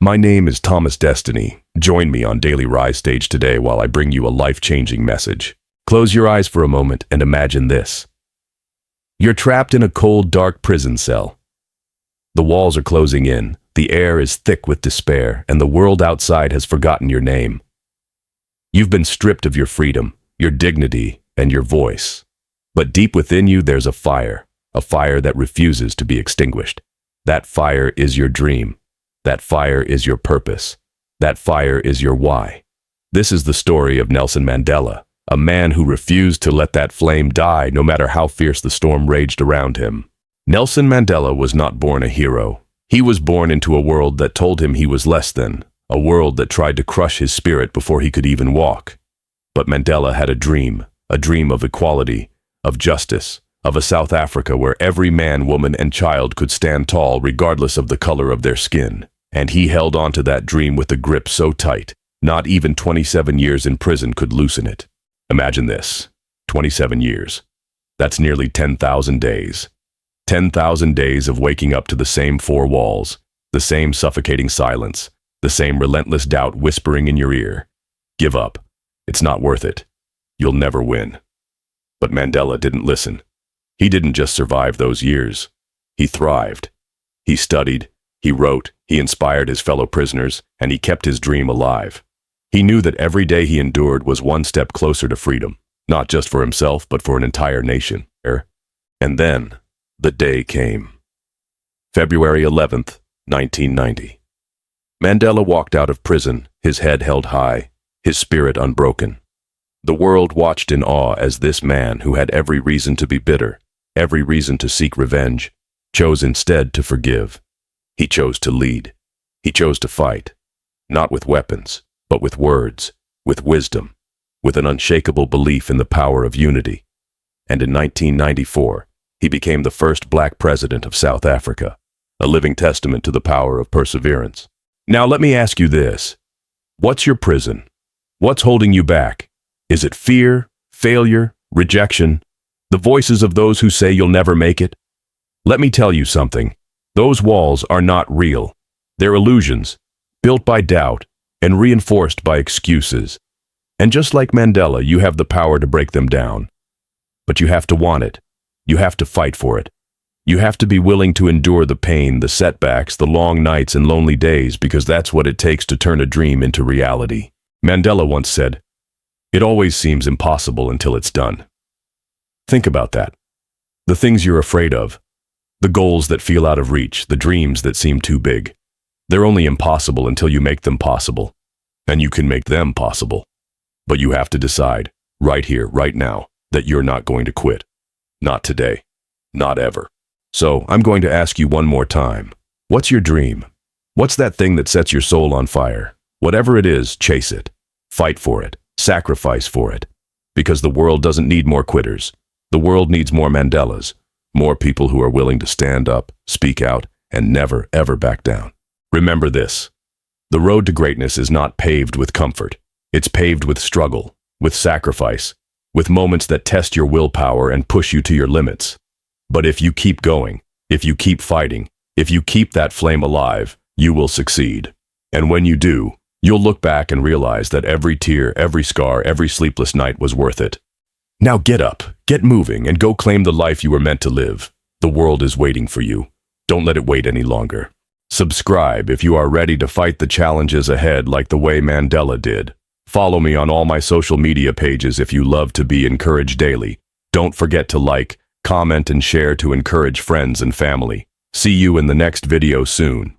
My name is Thomas Destiny. Join me on Daily Rise Stage today while I bring you a life-changing message. Close your eyes for a moment and imagine this. You're trapped in a cold, dark prison cell. The walls are closing in, the air is thick with despair, and the world outside has forgotten your name. You've been stripped of your freedom, your dignity, and your voice. But deep within you there's a fire that refuses to be extinguished. That fire is your dream. That fire is your purpose. That fire is your why. This is the story of Nelson Mandela, a man who refused to let that flame die no matter how fierce the storm raged around him. Nelson Mandela was not born a hero. He was born into a world that told him he was less than, a world that tried to crush his spirit before he could even walk. But Mandela had a dream of equality, of justice, of a South Africa where every man, woman, and child could stand tall regardless of the color of their skin. And he held on to that dream with a grip so tight, not even 27 years in prison could loosen it. Imagine this, 27 years. That's nearly 10,000 days. 10,000 days of waking up to the same four walls, the same suffocating silence, the same relentless doubt whispering in your ear. Give up. It's not worth it. You'll never win. But Mandela didn't listen. He didn't just survive those years. He thrived. He studied, he wrote, he inspired his fellow prisoners, and he kept his dream alive. He knew that every day he endured was one step closer to freedom, not just for himself, but for an entire nation. And then, the day came. February 11th, 1990. Mandela walked out of prison, his head held high, his spirit unbroken. The world watched in awe as this man, who had every reason to be bitter, every reason to seek revenge, chose instead to forgive. He chose to lead. He chose to fight, not with weapons, but with words, with wisdom, with an unshakable belief in the power of unity. And in 1994, he became the first black president of South Africa, a living testament to the power of perseverance. Now let me ask you this. What's your prison? What's holding you back? Is it fear, failure, rejection, the voices of those who say you'll never make it? Let me tell you something. Those walls are not real. They're illusions, built by doubt and reinforced by excuses. And just like Mandela, you have the power to break them down. But you have to want it. You have to fight for it. You have to be willing to endure the pain, the setbacks, the long nights and lonely days, because that's what it takes to turn a dream into reality. Mandela once said, "It always seems impossible until it's done." Think about that. The things you're afraid of, the goals that feel out of reach, the dreams that seem too big, they're only impossible until you make them possible. And you can make them possible. But you have to decide, right here, right now, that you're not going to quit. Not today. Not ever. So, I'm going to ask you one more time. What's your dream? What's that thing that sets your soul on fire? Whatever it is, chase it. Fight for it. Sacrifice for it. Because the world doesn't need more quitters. The world needs more Mandelas. More people who are willing to stand up, speak out, and never, ever back down. Remember this. The road to greatness is not paved with comfort. It's paved with struggle, with sacrifice, with moments that test your willpower and push you to your limits. But if you keep going, if you keep fighting, if you keep that flame alive, you will succeed. And when you do, you'll look back and realize that every tear, every scar, every sleepless night was worth it. Now get up, get moving, and go claim the life you were meant to live. The world is waiting for you. Don't let it wait any longer. Subscribe if you are ready to fight the challenges ahead like the way Mandela did. Follow me on all my social media pages if you love to be encouraged daily. Don't forget to like, comment, and share to encourage friends and family. See you in the next video soon.